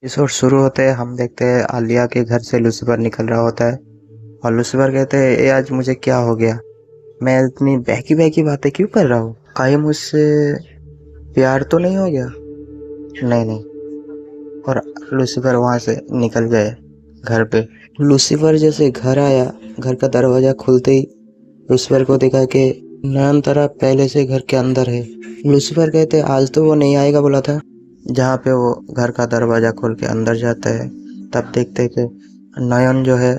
Episode शुरू होते है हम देखते हैं आलिया के घर से लूसीफर निकल रहा होता है। और लूसीफर कहते हैं ये आज मुझे क्या हो गया, मैं इतनी बहकी बहकी बातें क्यों कर रहा हूँ, कहीं मुझसे प्यार तो नहीं हो गया। नहीं नहीं। और लूसीफर वहां से निकल गए घर पे। लूसीफर जैसे घर आया, घर का दरवाजा खुलते ही लूसीफर को देखा कि नयनतारा पहले से घर के अंदर है। लूसीफर कहते आज तो वो नहीं आएगा बोला था। जहाँ पे वो घर का दरवाजा खोल के अंदर जाता है तब देखते हैं कि नयन जो है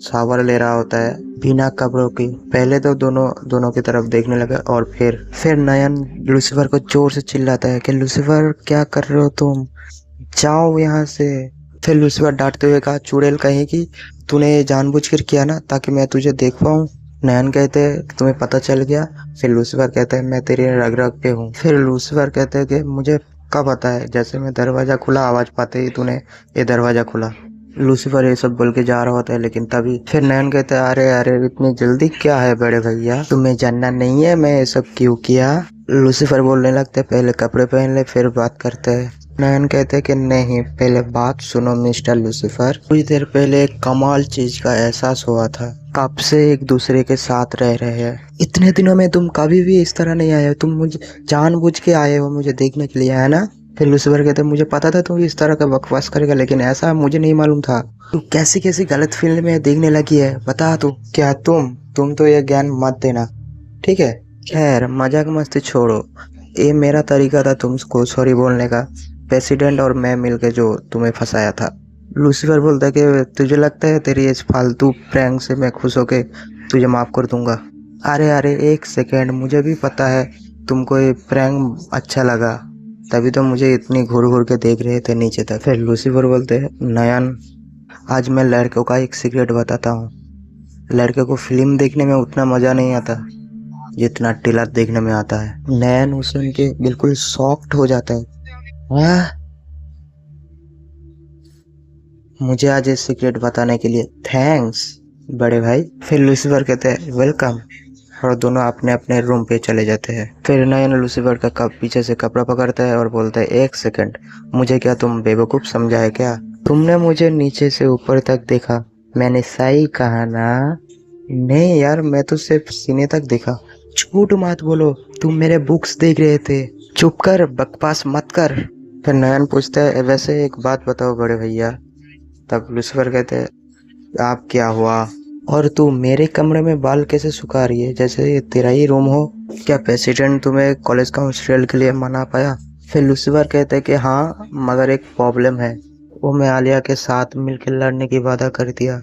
शावर ले रहा होता है बिना कपड़ों की। पहले तो दोनों दोनों की तरफ देखने लगा और फिर नयन लूसीफर को जोर से चिल्लाता है कि लूसीफर क्या कर रहे हो तुम, जाओ यहाँ से। फिर लूसीफर डांटते हुए कहा चुड़ैल कहीं की, तूने ये जानबूझकर किया ना ताकि मैं तुझे देख पाऊँ। नयन कहते हैं तुम्हें पता चल गया। फिर लूसीफर कहते हैं मैं तेरी रग रग पे हूँ। फिर लूसीफर कहते हैं कि मुझे कब पता है, जैसे मैं दरवाजा खुला आवाज पाते ही तूने ये दरवाजा खुला। लूसीफर ये सब बोल के जा रहा होता है लेकिन तभी फिर नयन कहते हैं अरे अरे इतनी जल्दी क्या है बड़े भैया, तुम्हें जानना नहीं है मैं ये सब क्यों किया। लूसीफर बोलने लगते पहले कपड़े पहन ले फिर बात करते हैं। नयन कहते हैं कि नहीं पहले बात सुनो मिस्टर लूसीफर, कुछ देर पहले एक कमाल चीज का एहसास हुआ था। कब से एक दूसरे के साथ रह रहे हैं, इतने दिनों में तुम कभी भी इस तरह नहीं आए हो, तुम मुझे जानबूझ के आए हो मुझे देखने के लिए, है ना। फिर लूसीफर कहते मुझे पता था तू इस तरह का बकवास करेगा लेकिन ऐसा मुझे नहीं मालूम था। तू कैसी कैसी गलत फिल्में देखने लगी है बता तू। क्या तुम तो ये ज्ञान मत देना, ठीक है। खैर मजाक मस्ती छोड़ो, ये मेरा तरीका था तुमको सॉरी बोलने का। प्रेसिडेंट और मैं मिलके जो तुम्हें फंसाया था। लूसीफर बोलता है कि तुझे लगता है तेरी इस फालतू प्रैंक से मैं खुश होके तुझे माफ कर दूंगा। अरे अरे एक सेकेंड, मुझे भी पता है तुमको ये प्रैंक अच्छा लगा, तभी तो मुझे इतनी घूर घूर के देख रहे थे नीचे तक। फिर लूसीफर बोलते हैं नयन आज मैं लड़कों का एक सीक्रेट बताता हूँ, लड़के को फिल्म देखने में उतना मजा नहीं आता जितना ट्रेलर देखने में आता है। नयन उस सुन के बिल्कुल शॉक्ड हो जाता है। हाँ? मुझे आज ये सीक्रेट बताने के लिए थैंक्स बड़े भाई। फिर लूसीफर कहते हैं वेलकम और दोनों अपने अपने रूम पे चले जाते हैं। फिर नयन लूसीफर का पीछे से कपड़ा पकड़ता है और बोलता है एक सेकंड, मुझे क्या तुम बेवकूफ समझा है क्या, तुमने मुझे नीचे से ऊपर तक देखा, मैंने सही कहा ना। नहीं यार मैं तो सिर्फ सीने तक देखा। झूठ मत बोलो, तुम मेरे बुक्स देख रहे थे, चुप कर बकवास मत कर। फिर नयन पूछता है वैसे एक बात बताओ बड़े भैया। तब लूसीफर कहते हैं आप क्या हुआ, और तू मेरे कमरे में बाल कैसे सुखा रही है जैसे ये तेरा ही रूम हो, क्या प्रेसिडेंट तुम्हें कॉलेज काउंसिल के लिए मना पाया। फिर लूसीफर कहते हैं कि हाँ मगर एक प्रॉब्लम है, वो मैं आलिया के साथ मिलकर लड़ने की वादा कर दिया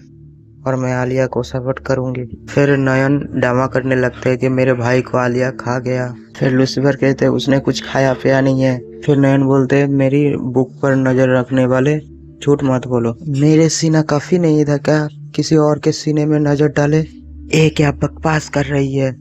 और मैं आलिया को सपोर्ट करूंगी। फिर नयन ड्रामा करने लगते हैं कि मेरे भाई को आलिया खा गया। फिर लूसीफर कहते हैं उसने कुछ खाया पिया नहीं है। फिर नयन बोलते हैं मेरी बुक पर नजर रखने वाले झूठ मत बोलो, मेरे सीना काफी नहीं था क्या किसी और के सीने में नजर डाले। ए क्या बकवास कर रही है,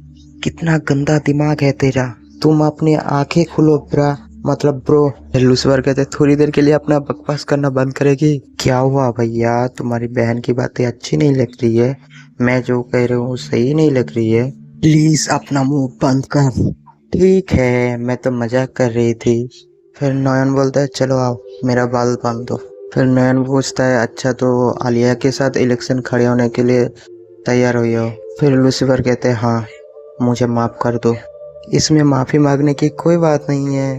कितना गंदा दिमाग है तेरा, तुम अपनी आंखें खोलो ब्रा, मतलब ब्रो। लूसीफर कहते थोड़ी देर के लिए अपना बकवास करना बंद करेगी। क्या हुआ भैया, तुम्हारी बहन की बातें अच्छी नहीं लग रही है, मैं जो कह रही हूँ सही नहीं लग रही है, प्लीज अपना मुंह बंद कर। ठीक है मैं तो मजाक कर रही थी। फिर नयन बोलता है चलो आओ मेरा बाल बांध दो। फिर नयन पूछता है अच्छा तो आलिया के साथ इलेक्शन खड़े होने के लिए तैयार हुई हो। फिर लूसीफर कहते हैं हाँ मुझे माफ कर दो, इसमें माफी मांगने की कोई बात नहीं है,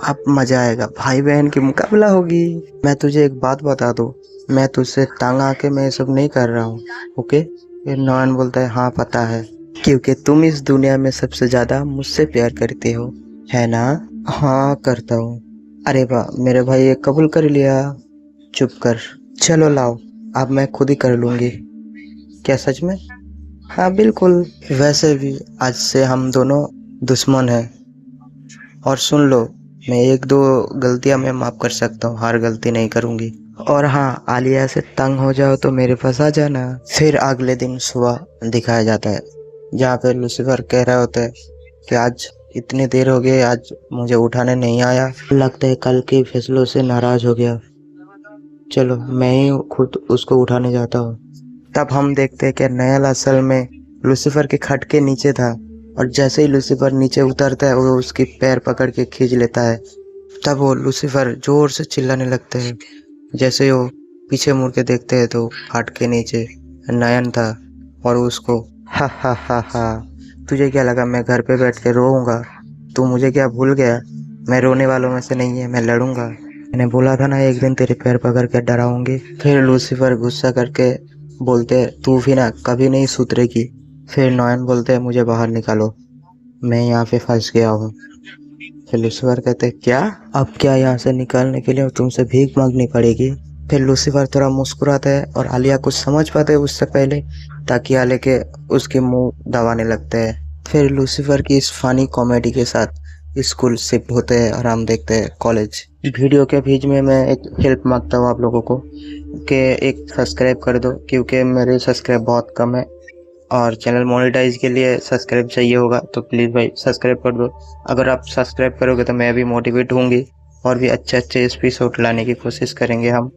अब मजा आएगा, भाई बहन की मुकाबला होगी। मैं तुझे एक बात बता दूं, मैं तुझसे तंग आके मैं ये सब नहीं कर रहा हूँ, ओके। फिर नयन बोलता है हाँ पता है, क्योंकि तुम इस दुनिया में सबसे ज्यादा मुझसे प्यार करते हो, है ना। हाँ करता हूँ। अरे वाह मेरे भाई ये कबूल कर लिया। चुप कर, चलो लाओ अब मैं खुद ही कर लूंगी। क्या सच में। हाँ बिल्कुल, वैसे भी आज से हम दोनों दुश्मन हैं। और सुन लो मैं एक दो गलतियां मैं माफ कर सकता हूँ, हर गलती नहीं करूंगी। और हाँ आलिया से तंग हो जाओ तो मेरे पास आ जाना। फिर अगले दिन सुबह दिखाया जाता है जहाँ पे लूसीफर कह रहा होता है कि आज इतनी देर हो गई, आज मुझे उठाने नहीं आया, लगता है कल के फैसलों से नाराज हो गया, चलो मैं ही खुद उसको उठाने जाता हूँ। तब हम देखते हैं कि नयल असल में लूसीफर के खट के नीचे था और जैसे ही लूसीफर नीचे उतरता है वो उसकी पैर पकड़ के खींच लेता है। तब वो लूसीफर जोर से चिल्लाने लगते हैं जैसे ही वो पीछे मुड़ के देखते हैं तो खाट के नीचे नयन था और उसको हा, तुझे क्या लगा मैं घर पे बैठ के रोऊंगा? तू मुझे क्या भूल गया? मैं रोने वालों में से नहीं है, मैं लड़ूंगा। मैंने बोला था ना एक दिन तेरे पैर पकड़ के डराऊंगी। फिर लूसीफर गुस्सा करके बोलते तू भी ना कभी नहीं सुधरेगी। फिर नयन बोलते मुझे बाहर निकालो, मैं यहाँ पे फंस गया हूँ। फिर लूसीफर कहते क्या? अब क्या यहाँ से निकालने के लिए तुमसे भीख मांगनी पड़ेगी? फिर लूसीफर थोड़ा मुस्कुराता है और आलिया कुछ समझ पाते है उससे पहले, ताकि आलिया के उसके मुंह दबाने लगते हैं। फिर लूसीफर की इस फनी कॉमेडी के साथ स्कूल शिफ्ट होते हैं और हम देखते हैं कॉलेज। वीडियो के बीच में मैं एक हेल्प मांगता हूँ आप लोगों को कि एक सब्सक्राइब कर दो, क्योंकि मेरे सब्सक्राइब बहुत कम है और चैनल मोनेटाइज के लिए सब्सक्राइब चाहिए होगा, तो प्लीज़ भाई सब्सक्राइब कर दो। अगर आप सब्सक्राइब करोगे तो मैं भी मोटिवेट होंगी और भी अच्छे अच्छे एपिसोड लाने की कोशिश करेंगे हम,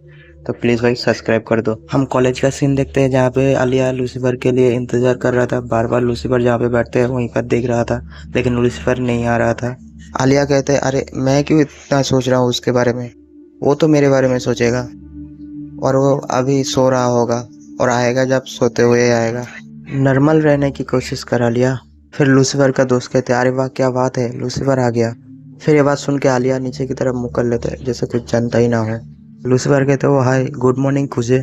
तो प्लीज़ भाई सब्सक्राइब कर दो। हम कॉलेज का सीन देखते हैं जहाँ पे आलिया लूसीफर के लिए इंतजार कर रहा था। बार बार लूसीफर जहाँ पे बैठते हैं वहीं पर देख रहा था, लेकिन लूसीफर नहीं आ रहा था। आलिया कहते अरे मैं क्यों इतना सोच रहा हूँ उसके बारे में, वो तो मेरे बारे में सोचेगा और वो अभी सो रहा होगा और आएगा जब सोते हुए आएगा। नॉर्मल रहने की कोशिश करा लिया। फिर लूसीफर का दोस्त कहते अरे वाह क्या बात है, लूसीफर आ गया। फिर ये बात सुन के आलिया नीचे की तरफ मुँह कर लेते जैसे कुछ जानता ही ना हो। लूसीफर कहते वो हाय गुड मॉर्निंग खुजे।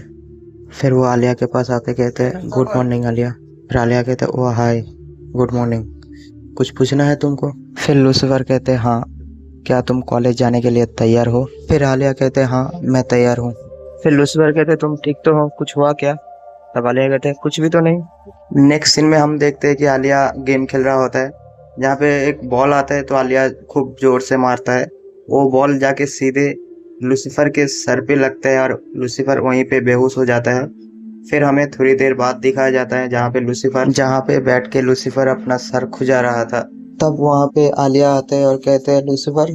फिर वो आलिया के पास आके कहते हैं गुड मॉर्निंग आलिया। फिर आलिया कहते वो हाय गुड मॉर्निंग, कुछ पूछना है तुमको? फिर लूसीफर कहते हाँ, क्या तुम कॉलेज जाने के लिए तैयार हो? फिर आलिया कहते हाँ मैं तैयार हूँ। फिर लूसीफर कहते तुम ठीक तो हो, कुछ हुआ क्या? तब आलिया कहते हैं कुछ भी तो नहीं। नेक्स्ट सीन में हम देखते हैं कि आलिया गेम खेल रहा होता है, जहाँ पे एक बॉल आता है तो आलिया खूब जोर से मारता है। वो बॉल जाके सीधे लूसीफर के सर पे लगता है और लूसीफर वहीं पे बेहोश हो जाता है। फिर हमें थोड़ी देर बाद दिखाया जाता है जहाँ पे बैठ के लूसीफर अपना सर खुजा रहा था। तब वहाँ पे आलिया आते हैं और कहते हैं लूसीफर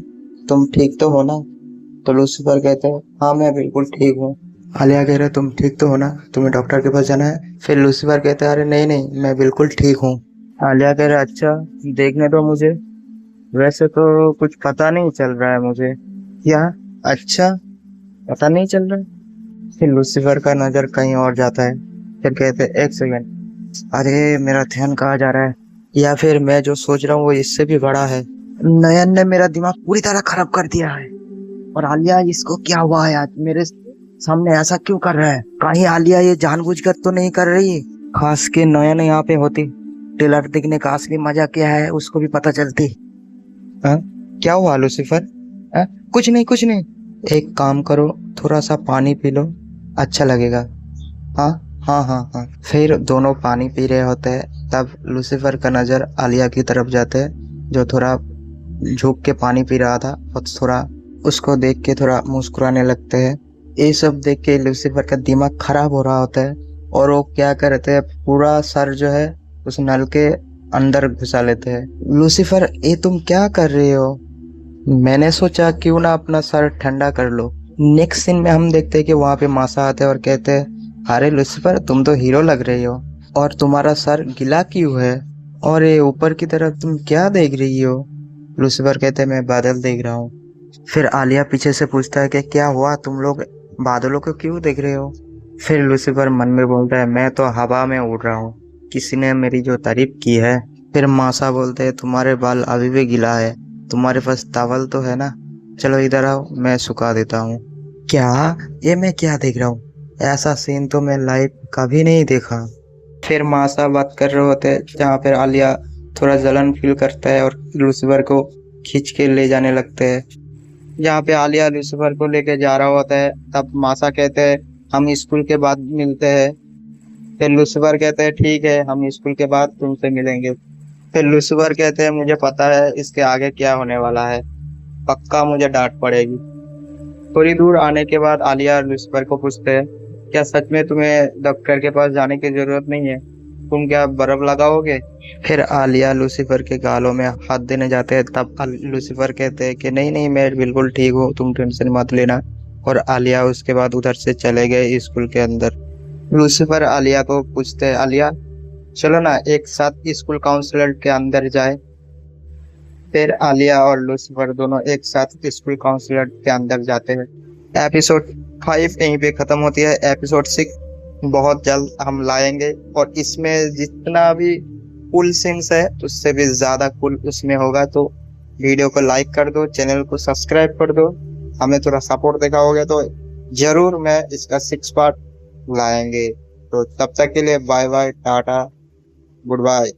तुम ठीक तो हो ना? तो लूसीफर कहते हैं हाँ मैं बिल्कुल ठीक हूँ। आलिया कह रहे तुम ठीक तो हो ना, तुम्हें डॉक्टर के पास जाना है? फिर लूसीफर कहता है अरे नहीं नहीं मैं बिल्कुल ठीक हूँ। आलिया कह रहा अच्छा देखने दो मुझे, वैसे तो कुछ पता नहीं चल रहा है मुझे। क्या? अच्छा पता नहीं चल रहा है? फिर लूसीफर का नजर कहीं और जाता है। फिर कहते एक सेकंड, अरे मेरा ध्यान कहाँ जा रहा है, या फिर मैं जो सोच रहा हूँ वो इससे भी बड़ा है। नयन ने मेरा दिमाग पूरी तरह खराब कर दिया है। और आलिया इसको क्या हुआ है आज मेरे सामने ऐसा क्यों कर रहा है? कहीं आलिया ये जानबूझकर तो नहीं कर रही? खास के नयन यहाँ पे होती, टेलर देखने का असली मजा क्या है उसको भी पता चलती। हाँ? क्या हुआ लूसीफर? हाँ? कुछ नहीं कुछ नहीं। एक काम करो थोड़ा सा पानी पी लो, अच्छा लगेगा। हाँ हाँ हाँ हाँ। फिर दोनों पानी पी रहे होते हैं, तब लूसीफर का नजर आलिया की तरफ जाते हैं जो थोड़ा झुक के पानी पी रहा था और थोड़ा उसको देख के थोड़ा मुस्कुराने लगते हैं। ये सब देख के लूसीफर का दिमाग खराब हो रहा होता है और वो क्या करते हैं पूरा सर जो है उस नल के अंदर घुसा लेते हैं। लूसीफर ये तुम क्या कर रहे हो? मैंने सोचा क्यों ना अपना सर ठंडा कर लो। नेक्स्ट सीन में हम देखते हैं कि वहाँ पे मासा आते हैं और कहते हैं अरे लूसीफर तुम तो हीरो लग रही हो, और तुम्हारा सर गीला क्यों है? और ये ऊपर की तरफ तुम क्या देख रही हो? लूसीफर कहते हैं मैं बादल देख रहा हूँ। फिर आलिया पीछे से पूछता है कि क्या हुआ, तुम लोग बादलों को क्यों देख रहे हो? फिर लूसीफर मन में बोलता है मैं तो हवा में उड़ रहा हूँ, किसी ने मेरी जो तारीफ की है। फिर मासा बोलते हैं तुम्हारे बाल अभी भी गीला है, तुम्हारे पास टॉवल तो है ना, चलो इधर आओ मैं सुखा देता हूँ। क्या? ये मैं क्या देख रहा हूँ? ऐसा सीन तो मैं लाइव कभी नहीं देखा। फिर मासा बात कर रहे होते हैं जहाँ पर आलिया थोड़ा जलन फील करता है और लूसीफर को खींच के ले जाने लगते हैं। जहाँ पे आलिया लूसीफर को लेके जा रहा होता है, तब मासा कहते हैं हम स्कूल के बाद मिलते हैं। फिर लूसीफर कहते हैं ठीक है हम स्कूल के बाद तुमसे मिलेंगे। फिर लूसीफर कहते हैं मुझे पता है इसके आगे क्या होने वाला है, पक्का मुझे डांट पड़ेगी। थोड़ी दूर आने के बाद आलिया लूसीफर को पूछते हैं क्या सच में तुम्हें डॉक्टर के पास जाने की जरूरत नहीं है, तुम क्या बर्फ लगाओगे? फिर आलिया लूसीफर के गालों में हाथ देने जाते हैं, तब लूसीफर कहते हैं कि नहीं नहीं मैं बिल्कुल ठीक हूँ, तुम टेंशन मत लेना। और आलिया उसके बाद उधर से चले गए स्कूल के अंदर। लूसीफर आलिया को पूछते हैं आलिया चलो ना एक साथ स्कूल काउंसलर के अंदर जाए। फिर आलिया और लूसीफर दोनों एक साथ स्कूल काउंसलर के अंदर जाते हैं। एपिसोड 5 यहीं पे खत्म होती है। एपिसोड 6 बहुत जल्द हम लाएंगे और इसमें जितना भी कूल सीन्स है उससे भी ज्यादा कूल उसमें होगा। तो वीडियो को लाइक कर दो, चैनल को सब्सक्राइब कर दो। हमें थोड़ा सपोर्ट देखा होगा तो जरूर मैं इसका 6 पार्ट लाएंगे। तो तब तक के लिए bye bye, tata, good bye.